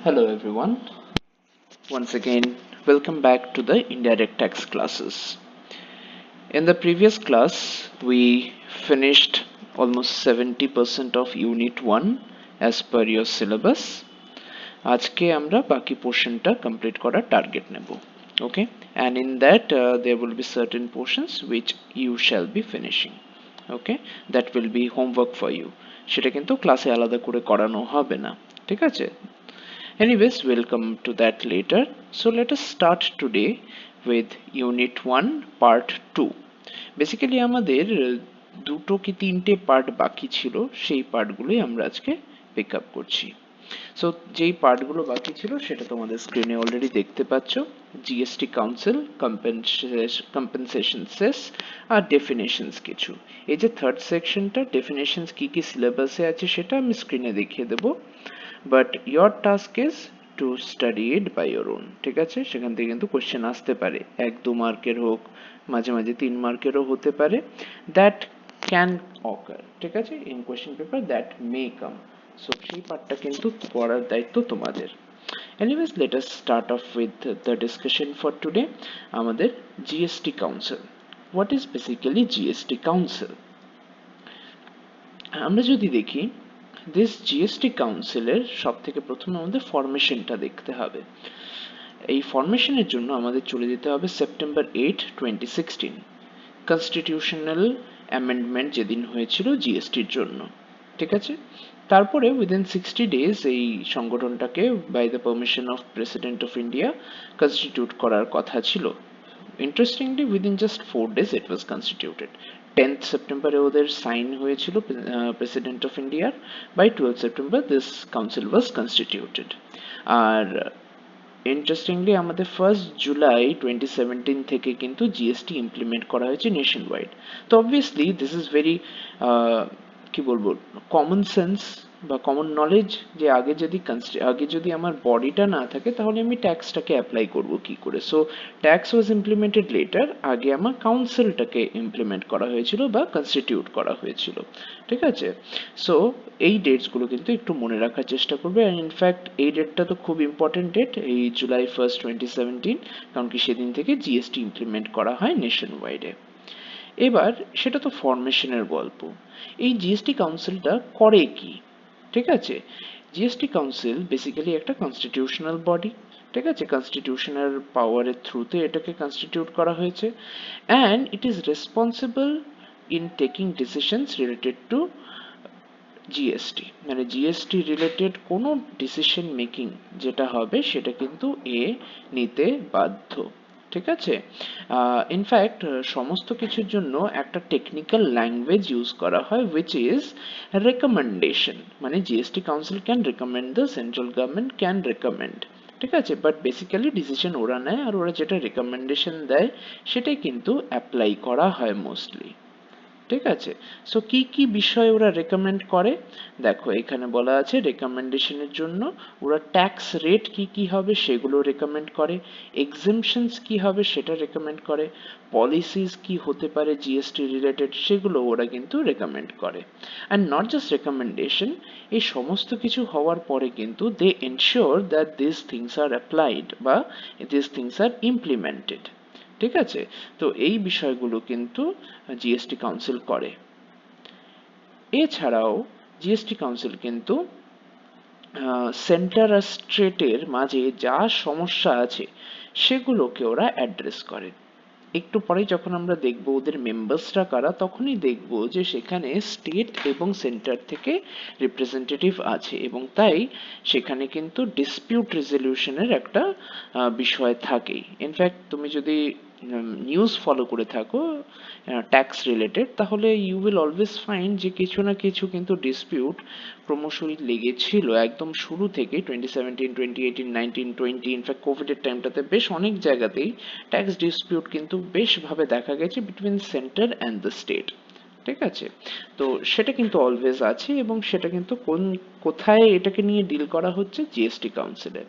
Hello everyone. Once again, welcome back to the indirect tax classes. In the previous class, we finished almost 70% of Unit 1 as per your syllabus. আজকে আমরা বাকি পোর্শনটা complete করার target নেব. Okay? And in that, there will be certain portions which you shall be finishing. Okay? That will be homework for you. সেটা কিন্তু ক্লাসে আলাদা করে করানো হবে না. ঠিক আছে? Anyways, we'll come to that later. So let us start today with Unit 1 Part 2. Basically আমাদের দুটো কি তিনটে পার্ট বাকি ছিল, সেই পার্টগুলোই আমরা আজকে পিক আপ করছি. সো যেই পার্টগুলো বাকি ছিল সেটা তোমাদের স্ক্রিনে অলরেডি দেখতে পাচ্ছ. জিএসটি কাউন্সিল, কম্পেনসেশন সেস আর ডেফিনেশনস কিছু. এই যে থার্ড সেকশনটা, ডেফিনেশনস কি কি সিলেবাসে আছে সেটা আমি স্ক্রিনে দেখিয়ে দেবো, but your task is to study it by your own. ঠিক আছে? সেখান থেকে কিন্তু কোশ্চেন আসতে পারে, 1-2 মার্কের হোক, মাঝে মাঝে 3 মার্কেরও হতে পারে. That can occur. ঠিক আছে? In question paper that may come. So সেই পার্টটা কিন্তু পড়ার দায়িত্ব তোমাদের. Anyways, let us start off with the discussion for today. আমাদের GST council. What is basically GST Council? আমরা যদি দেখি, দিস জিএসটি কাউন্সিলের সব থেকে প্রথমে আমাদের ফরমেশনটা দেখতে হবে. এই ফরমেশনের জন্য আমাদের চলে যেতে হবে সেপ্টেম্বর 8, 2016, কনস্টিটিউশনাল অ্যামেন্ডমেন্ট যেদিন হয়েছিল জিএসটির জন্য. ঠিক আছে? তারপরে উইদিন 60 days এই সংগঠনটাকে by the permission of president of India constitute করার কথা ছিল. Interestingly within just 4 days it was constituted. 10th সেপ্টেম্বরে ওদের সাইন হয়েছিল প্রেসিডেন্ট অফ ইন্ডিয়ার. By 12th September this council was constituted. আর ইন্টারেস্টিংলি আমাদের 1st জুলাই 2017 থেকে কিন্তু জিএসটি ইমপ্লিমেন্ট করা হয়েছে নেশন ওয়াইড. তো অবভিয়াসলি দিস ইজ ভেরি কি বলবো, কমন সেন্স বা কমন নলেজ যে আগে যদি আমার বডিটা না থাকে তাহলে আমি ট্যাক্সটাকে অ্যাপ্লাই করব কি করে. সো ট্যাক্স ওয়াজ ইমপ্লিমেন্টেড লেটার. আগে আমার কাউন্সিলটাকে ইমপ্লিমেন্ট করা হয়েছিল বা কনস্টিটিউট করা হয়েছিল. ঠিক আছে? সো এই ডেটসগুলো কিন্তু একটু মনে রাখার চেষ্টা করবে. অ্যান্ড ইনফ্যাক্ট এই ডেটটা তো খুব ইম্পর্টেন্ট ডেট, এই জুলাই 1st 2017, কারণ কি সেদিন থেকে জিএসটি ইমপ্লিমেন্ট করা হয় নেশন ওয়াইডে. এবার সেটা তো ফরমেশনের গল্প. এই জিএসটি কাউন্সিলটা করে কি? ঠিক আছে? জিএসটি কাউন্সিল বেসিক্যালি একটা কনস্টিটিউশনাল বডি. ঠিক আছে? কনস্টিটিউশনাল পাওয়ারের থ্রুতে এটাকে কনস্টিটিউট করা হয়েছে. And it is responsible in taking decisions related to GST. মানে জিএসটি রিলেটেড কোনো ডিসিশন মেকিং যেটা হবে সেটা কিন্তু এ নিতে বাধ্য. ঠিক আছে? ইনফ্যাক্ট সমস্ত কিছুর জন্য একটা টেকনিক্যাল ল্যাঙ্গুয়েজ ইউজ করা হয় উইচ ইজ রেকমেন্ডেশন. মানে GST council can recommend, the central government can recommend. ঠিক আছে? বাট বেসিক্যালি ডিসিশন ওরা নেয়, আর ওরা যেটা রেকমেন্ডেশন দেয় সেটাই কিন্তু অ্যাপ্লাই করা হয় মোস্টলি. ঠিক আছে? সো কি কি বিষয় ওরা রেকমেন্ড করে দেখো, এখানে বলা আছে রেকমেন্ডেশনের জন্য ওরা ট্যাক্স রেট কি কি হবে সেগুলো রেকমেন্ড করে, এক্সেমশনস কি হবে সেটা রেকমেন্ড করে, পলিসিস কি হতে পারে জিএসটি রিলেটেড সেগুলো ওরা কিন্তু রেকমেন্ড করে. অ্যান্ড নট জাস্ট রেকমেন্ডেশন, এই সমস্ত কিছু হওয়ার পরে কিন্তু they ensure that this things are applied বা দিস থিংস আর ইমপ্লিমেন্টেড. ঠিক আছে? তো এই বিষয়গুলো কিন্তু জিএসটি কাউন্সিল করে. এছাড়াও জিএসটি কাউন্সিল কিন্তু সেন্টার আর স্টেটের মাঝে যা সমস্যা আছে সেগুলোকে ওরা অ্যাড্রেস করে. একটু পরেই যখন আমরা দেখব ওদের মেম্বার্সরা কারা, তখনই দেখব যে সেখানে স্টেট এবং সেন্টার থেকে রিপ্রেজেন্টেটিভ আছে, এবং তাই সেখানে কিন্তু ডিসপিউট রেজলিউশনের একটা বিষয় থাকেই. ইনফ্যাক্ট তুমি যদি নিউজ ফলো করে থাকো ট্যাক্স রিলেটেড, তাহলে ইউ উইল অলওয়েজ ফাইন্ড যে কিছু না কিছু কিন্তু ডিসপিউট ক্রমশই লেগেছিল একদম শুরু থেকে 2017, 2018, 19, 20, ইনফ্যাক্ট কোভিডের টাইমটাতে বেশ অনেক জায়গাতেই ট্যাক্স ডিসপিউট কিন্তু বেশভাবে দেখা গেছে between centre and the state. ঠিক আছে? তো সেটা কিন্তু অলওয়েজ আছে, এবং সেটা কিন্তু কোথায় এটাকে নিয়ে ডিল করা হচ্ছে জিএসটি কাউন্সিলে.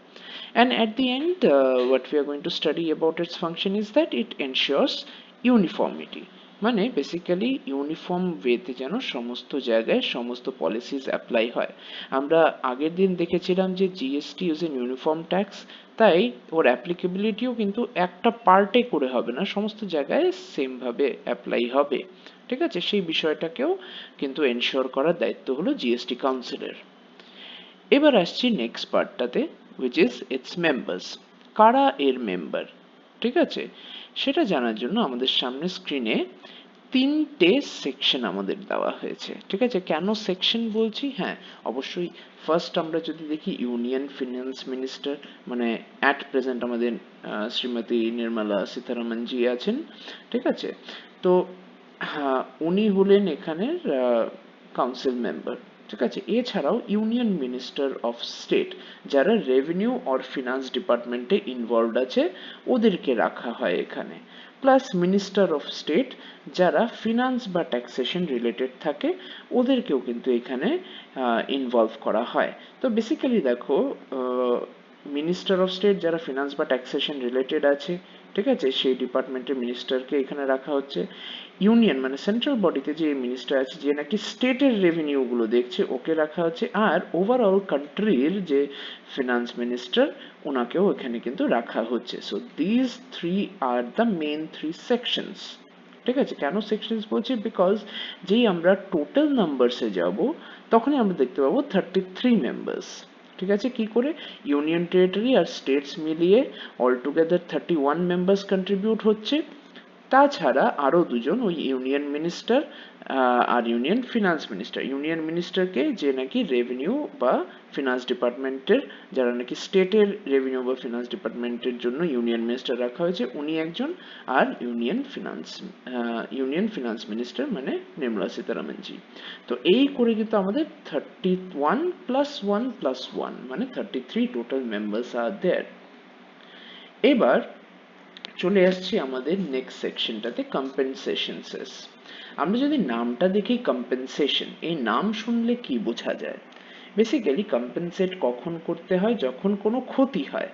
And at the end, what we are going to study about its function is that it ensures uniformity. মানে বেসিক্যালি ইউনিফর্ম ওয়েতে যেন সমস্ত জায়গায় সমস্ত পলিসিস অ্যাপ্লাই হয়। আমরা আগের দিন দেখেছিলাম যে GST is an uniform tax, তাই ওর অ্যাপ্লিকেবিলিটিও কিন্তু একটা পার্টে করে হবে না, সমস্ত জায়গায় সেমভাবে অ্যাপ্লাই হবে। ঠিক আছে, সেই বিষয়টাকেও কিন্তু এনশিওর করার দায়িত্ব হলো জিএসটি কাউন্সিলের। এবার আসছি নেক্সট পার্টটাতে, উইচ ইজ ইটস মেম্বার্স। কারা এর মেম্বার, ঠিক আছে, সেটা জানার জন্য আমাদের সামনে স্ক্রিনে তিনটে সেকশন আমাদের দেওয়া হয়েছে। ঠিক আছে, কেন সেকশন বলছি, হ্যাঁ অবশ্যই ফার্স্ট আমরা যদি দেখি ইউনিয়ন ফিনান্স মিনিস্টার, মানে অ্যাট প্রেজেন্ট আমাদের শ্রীমতী নির্মলা সীতারামন জি আছেন। ঠিক আছে, তো হ্যাঁ উনি হলেন এখানের কাউন্সিল মেম্বার। ঠিক আছে, এছাড়াও ইউনিয়ন মিনিস্টার অফ স্টেট যারা রেভিনিউ অর ফিনান্স ডিপার্টমেন্টে ইনভলভড আছে ওদেরকে রাখা হয় এখানে, প্লাস মিনিস্টার অফ স্টেট যারা ফিনান্স বা ট্যাক্সেশন রিলেটেড থাকে ওদেরকেও কিন্তু এখানে ইনভলভ করা হয়। তো বেসিক্যালি দেখো, মিনিস্টার অফ স্টেট যারা ফিনান্স বা ট্যাক্সেশন রিলেটেড আছে, ঠিক আছে, সেই ডিপার্টমেন্টের মিনিস্টারকে এখানে রাখা হচ্ছে। ইউনিয়ন মানে সেন্ট্রাল বডিতে যে মিনিস্টার আছে যে নাকি স্টেটের রেভিনিউ গুলো দেখছে ওকে রাখা হচ্ছে, আর ওভারঅল কান্ট্রির যে ফিনান্স মিনিস্টার ওনাকেও এখানে কিন্তু রাখা হচ্ছে। So this three are the main three sections. ঠিক আছে, কেন সেকশনস বলছি, বিকজ যেই আমরা টোটাল নাম্বারসে যাব তখনই আমরা দেখতে পাবো 33 মেম্বার্স। ঠিক আছে, কি করে, ইউনিয়ন টেরিটরি আর স্টেটস মিলিয়ে অল টুগেদার 31 মেম্বার্স কন্ট্রিবিউট হচ্ছে, তাছাড়া আরো দুজন ওই ইউনিয়ন মিনিস্টার আর ইউনিয়ন ফিনান্স মিনিস্টার। ইউনিয়ন মিনিস্টারকে যে নাকি রেভিনিউ বা ফিনান্স ডিপার্টমেন্টের, যারা নাকি স্টেটের রেভিনিউ বা ফিনান্স ডিপার্টমেন্টের জন্য ইউনিয়ন মিনিস্টার রাখা হয়েছে উনি একজন, আর ইউনিয়ন ফিনান্স মিনিস্টার মানে নির্মলা সীতারামন জি। তো এই করে কিন্তু আমাদের 31 প্লাস 1 প্লাস 1 মানে 33 টোটাল মেম্বার্স আর দেয়ার। এবার চলে আসছি আমাদের নেক্সট সেকশনটাতে, কম্পেনসেশন সেস। আমরা যদি নামটা দেখি কম্পেনসেশন, এই নাম শুনলে কি বোঝা যায়, বেসিক্যালি কম্পেনসেট কখন করতে হয়, যখন কোনো ক্ষতি হয়।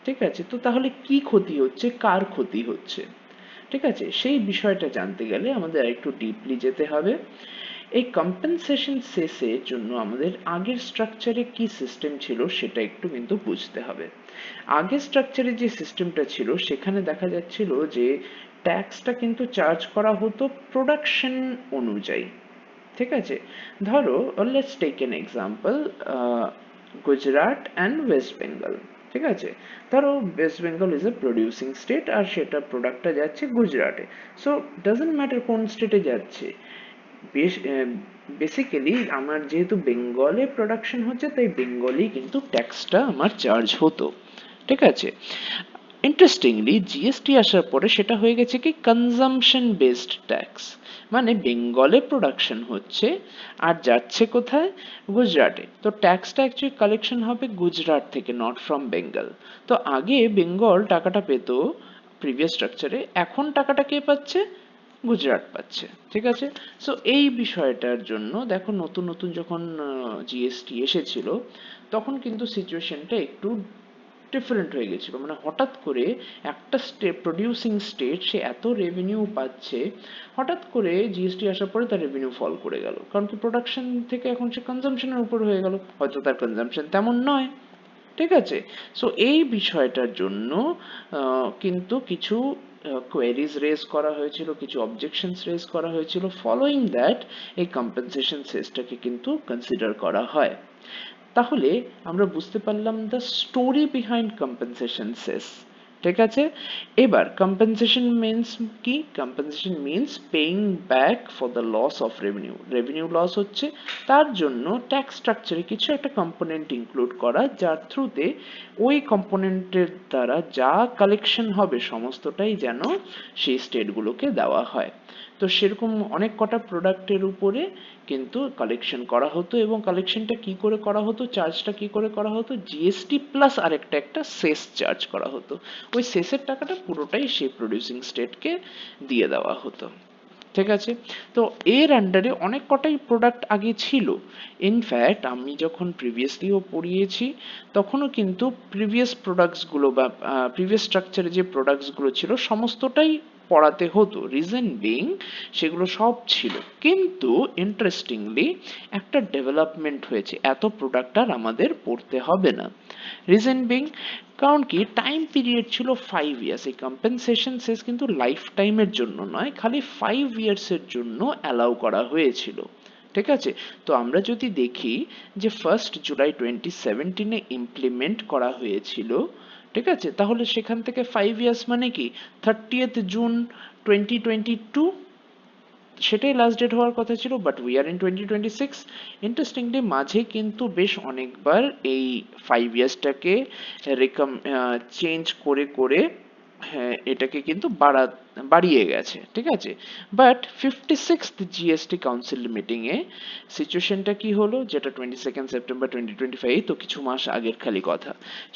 ঠিক আছে, তো তাহলে কি ক্ষতি হচ্ছে, কার ক্ষতি হচ্ছে, ঠিক আছে, সেই বিষয়টা জানতে গেলে আমাদের একটু ডিপলি যেতে হবে। এই কম্পেনসেশন সেসের জন্য আমাদের আগের স্ট্রাকচারে কি সিস্টেম ছিল সেটা একটু কিন্তু বুঝতে হবে। আগের স্ট্রাকচারে যে সিস্টেমটা ছিল সেখানে দেখা যাচ্ছিল যে ট্যাক্সটা কিন্তু চার্জ করা হতো প্রোডাকশন অনুযায়ী। ঠিক আছে, ধরো let's take an example, Gujarat and West Bengal. ঠিক আছে, ধরো West Bengal is a producing state আর সেটা প্রোডাক্টটা যাচ্ছে গুজরাটে। সো ডাজন্ট ম্যাটার কোন স্টেটে যাচ্ছে, বেসিক্যালি আমার যেহেতু বেঙ্গলে প্রোডাকশন হচ্ছে তাই বেঙ্গলি কিন্তু ট্যাক্সটা আমার চার্জ হতো। ঠিক আছে, ইন্টারেস্টিংলি জিএসটি আসার পরে সেটা হয়ে গেছে কি কনজাম্পশন বেসড ট্যাক্স, মানে বেঙ্গলে প্রোডাকশন হচ্ছে আর যাচ্ছে কোথায়, গুজরাটে, তো ট্যাক্সটা অ্যাকচুয়ালি কালেকশন হবে গুজরাট থেকে, নট ফ্রম বেঙ্গল। তো আগে বেঙ্গল টাকাটা পেত প্রিভিয়াস স্ট্রাকচারে, এখন টাকাটা কে পাচ্ছে, গুজরাট পাচ্ছে। ঠিক আছে, সো এই বিষয়টার জন্য দেখো নতুন নতুন যখন জিএসটি এসেছিল তখন কিন্তু সিচুয়েশনটা একটু ডিফারেন্ট হয়ে গেছিল, মানে হঠাৎ করে একটা প্রডিউসিং স্টেট সে এত রেভিনিউ পাচ্ছে, হঠাৎ করে জিএসটি আসার পরে তার রেভিনিউ ফল করে গেল, কারণ কি প্রোডাকশন থেকে এখন সে কনজাম্পশনের উপর হয়ে গেল, হয়তো তার কনজাম্পশন তেমন নয়। ঠিক আছে, সো এই বিষয়টার জন্য কিন্তু কিছু কোয়েরিজ রেজ করা হয়েছিল, কিছু অবজেকশনস রেজ করা হয়েছিল, ফলোইং দ্যাট এই কম্পেনসেশন সেসটাকে কিন্তু কনসিডার করা হয়। তাহলে আমরা বুঝতে পারলাম the story behind compensation cess. ঠিক আছে, এবার কম্পেনসেশন মিনস কি, compensation means paying back for the loss of revenue, revenue loss হচ্ছে তার জন্য ট্যাক্স স্ট্রাকচারে কিছু একটা কম্পোনেন্ট ইনক্লুড করা যার থ্রুতে ওই কম্পোনেন্টের দ্বারা যা কালেকশন হবে সমস্তটাই যেন সেই স্টেটগুলোকে দেওয়া হয়। তো সেরকম অনেক কটা প্রোডাক্টের উপরে কিন্তু কালেকশন করা হতো, এবং কালেকশনটা কি করে করা হতো, চার্জটা কি করে করা হতো, জিএসটি প্লাস আরেকটা একটা সেস চার্জ করা হতো, ওই সেসের টাকাটা পুরোটাই সেই প্রডিউসিং স্টেটকে দিয়ে দেওয়া হতো। ঠিক আছে, তো এর আন্ডারে অনেক কটাই প্রোডাক্ট আগে ছিল, ইনফ্যাক্ট আমি যখন প্রিভিয়াসলিও পড়িয়েছি তখনও কিন্তু প্রিভিয়াস প্রোডাক্টসগুলো বা প্রিভিয়াস স্ট্রাকচারে যে প্রোডাক্টসগুলো ছিল সমস্তটাই পড়াতে হতো, রিজন বিং সেগুলো সব ছিল, কিন্তু ইন্টারেস্টিংলি একটা ডেভেলপমেন্ট হয়েছে, এত প্রোডাক্ট আর আমাদের পড়তে হবে না। রিজন বিং, কারণ কি টাইম পিরিয়ড ছিল 5 ইয়ার্স, এই কম্পেনসেশন সেস কিন্তু লাইফ টাইমের জন্য নয়, খালি 5 ইয়ার্সের জন্য অ্যালাউ করা হয়েছিল। ঠিক আছে, তো আমরা যদি দেখি যে 1 জুলাই 2017 ইমপ্লিমেন্ট করা হয়েছিল, ঠিক আছে, তাহলে সেখান থেকে 5 ইয়ার্স মানে কি 30th জুন 2022, সেটাই লাস্ট ডেট হওয়ার কথা ছিল, but we are in 2026। Interestingly মাঝে কিন্তু বেশ অনেকবার এই 5 ইয়ার্সটাকে চেঞ্জ করে করে হ্যাঁ এটাকে কিন্তু বাড়িয়ে গেছে, ঠিক আছে। But 56th GST council meeting এ সিচুয়েশনটা কি হলো, যেটা 22 সেপ্টেম্বর 2025, তো কিছু মাস আগের খালি কথা,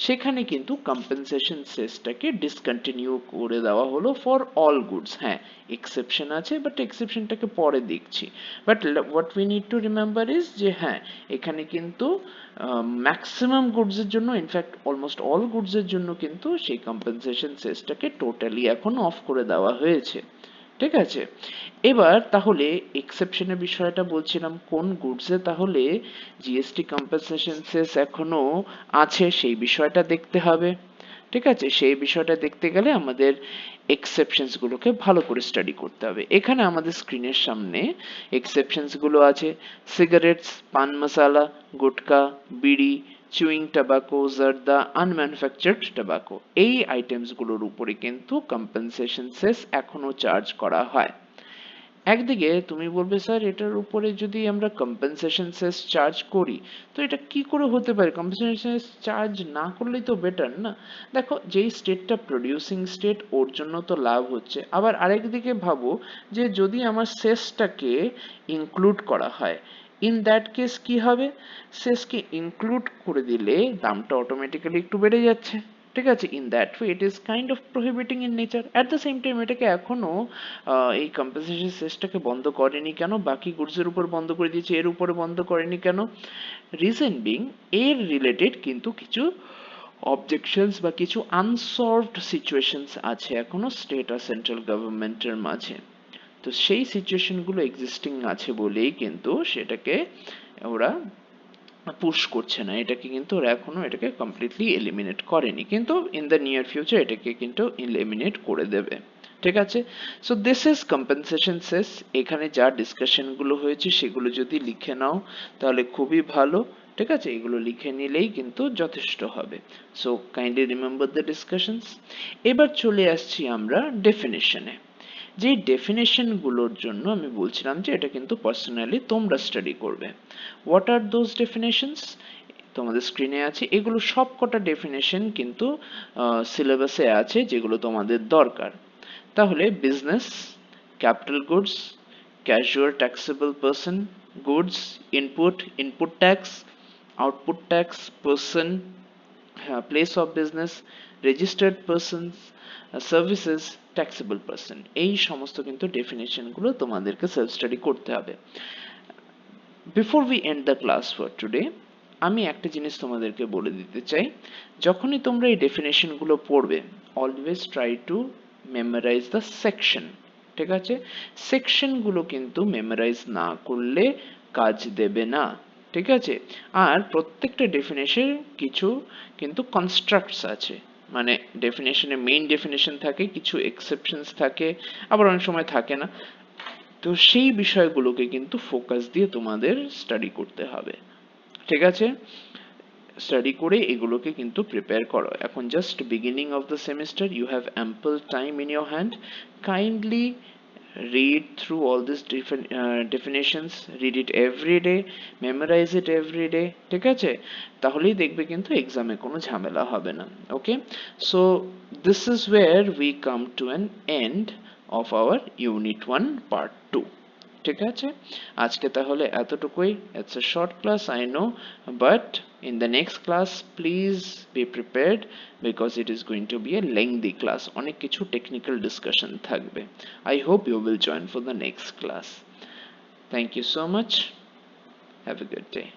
সেখানে কিন্তু কম্পেনসেশন সেসটাকে ডিসকন্টিনিউ করে দেওয়া হলো ফর অল গুডস। হ্যাঁ, এক্সেপশন আছে, বাট এক্সেপশনটাকে পরে দেখছি। But what we need to remember is যে হ্যাঁ, এখানে কিন্তু ম্যাক্সিমাম গুডসের জন্য, ইনফ্যাক্ট অলমোস্ট অল গুডসের জন্য কিন্তু সেই কম্পেনসেশন সেসটাকে টোটালি এখন অফ করে দেওয়া হয়েছে। ঠিক আছে, এবার তাহলে এক্সেপশনের বিষয়টা বলছিলাম, কোন গুডসে তাহলে জিএসটি কম্পেনসেশন সেস এখনো আছে সেই বিষয়টা দেখতে হবে। ঠিক আছে, সেই বিষয়টা দেখতে গেলে আমাদের এক্সেপশনস গুলোকে ভালো করে স্টাডি করতে হবে। এখানে আমাদের স্ক্রিনের সামনে এক্সেপশনস গুলো আছে, সিগারেটস, পান মশালা, গুটকা, বিড়ি, চুইং টোবাকো, জারদা, আনম্যানুফ্যাকচার্ড টোবাকো, এই আইটেমস গুলোর উপরে কিন্তু কম্পেনসেশন সেস এখনো চার্জ করা হয়। একদিকে তুমি বলবে স্যার এটার উপরে যদি আমরা কম্পেনসেশন সেস চার্জ করি, তো এটা কি করে হতে পারে, কম্পেনসেশন সেস চার্জ না করলেই তো বেটার না। দেখো, যেই স্টেটটা প্রডিউসিং স্টেট ওর জন্য তো লাভ হচ্ছে, আবার আরেকদিকে ভাবো যে যদি আমার সেসটাকে ইনক্লুড করা হয়, ইন দ্যাট কেস কি হবে, সেসকে ইনক্লুড করে দিলে দামটা অটোমেটিক্যালি একটু বেড়ে যাচ্ছে। ঠিক আছে, in that way it is kind of প্রহিবিটিং in nature. At the same time এটাকে এখনো এই কম্পেনসেশন সেসটাকে বন্ধ করেনি কেন, বাকি গুডসের উপর বন্ধ করে দিয়েছে, এর উপরে বন্ধ করেনি কেন? রিজন বিং, এর রিলেটেড কিন্তু কিছু অবজেকশনস বা কিছু আনসলভড সিচুয়েশনস আছে এখনো স্টেট আর সেন্ট্রাল গভর্নমেন্টের মাঝে। তো সেই সিচুয়েশনগুলো এক্সিস্টিং আছে বলেই কিন্তু সেটাকে ওরা পুশ করছে না, এটাকে কিন্তু ওরা এখনো এটাকে কমপ্লিটলি এলিমিনেট করেনি, কিন্তু ইন দ্য নিয়ার ফিউচার এটাকে কিন্তু এলিমিনেট করে দেবে। ঠিক আছে, সো দিস ইজ কম্পেনসেশন সেস। এখানে যা ডিসকাশন গুলো হয়েছে সেগুলো যদি লিখে নাও তাহলে খুবই ভালো। ঠিক আছে, এগুলো লিখে নিলেই কিন্তু যথেষ্ট হবে। So kindly remember the discussions. এবার চলে আসছি আমরা ডেফিনেশনে। যে ডেফিনেশন গুলোর জন্য আমি বলছিলাম যে এটা কিন্তু পার্সোনালি তোমরা স্টাডি করবে। হোয়াট আর দোজ ডেফিনেশনস, তোমাদের স্ক্রিনে আছে, এগুলো সব কটা ডেফিনেশন কিন্তু সিলেবাসে আছে যেগুলো তোমাদের দরকার। তাহলে business, capital goods, casual taxable person, goods, input tax, output tax, person, place of business, registered persons, services, taxable person, এই সমস্ত কিন্তু ডেফিনেশন গুলো তোমাদেরকে সেলফ স্টাডি করতে হবে। Before we and the class for today, আমি একটা জিনিস তোমাদেরকে বলে দিতে চাই, যখনই তোমরা এই ডেফিনেশন গুলো পড়বে, always try to memorise the section. ঠিক আছে, সেকশন গুলো কিন্তু মেমোরাইজ না করলে কাজ দেবে না। ঠিক আছে, আর প্রত্যেকটা ডেফিনেশন কিছু কিন্তু কনস্ট্রাক্টস আছে, মানে ডেফিনেশনে মেইন ডেফিনেশন থাকে, কিছু এক্সেপশনস থাকে, আবার অনেক সময় থাকে না। তো সেই বিষয়গুলোকে কিন্তু ফোকাস দিয়ে তোমাদের স্টাডি করতে হবে। ঠিক আছে, স্টাডি করে এগুলোকে কিন্তু প্রিপেয়ার করো। এখন just beginning of the semester, you have ample time in your hand. Kindly read through all these different definitions, read it every day, memorize it every day। ঠিক আছে, তাহলেই দেখবে কিন্তু এক্সামে কোনো ঝামেলা হবে না। ওকে, so this is where we come to an end of our unit 1 part 2। ঠিক আছে, আজকে তাহলে এতটুকুই। It's a short class, I know, but in the next class please be prepared because it is going to be a lengthy class, অনেক কিছু technical discussion থাকবে। I hope you will join for the next class. Thank you so much. Have a good day.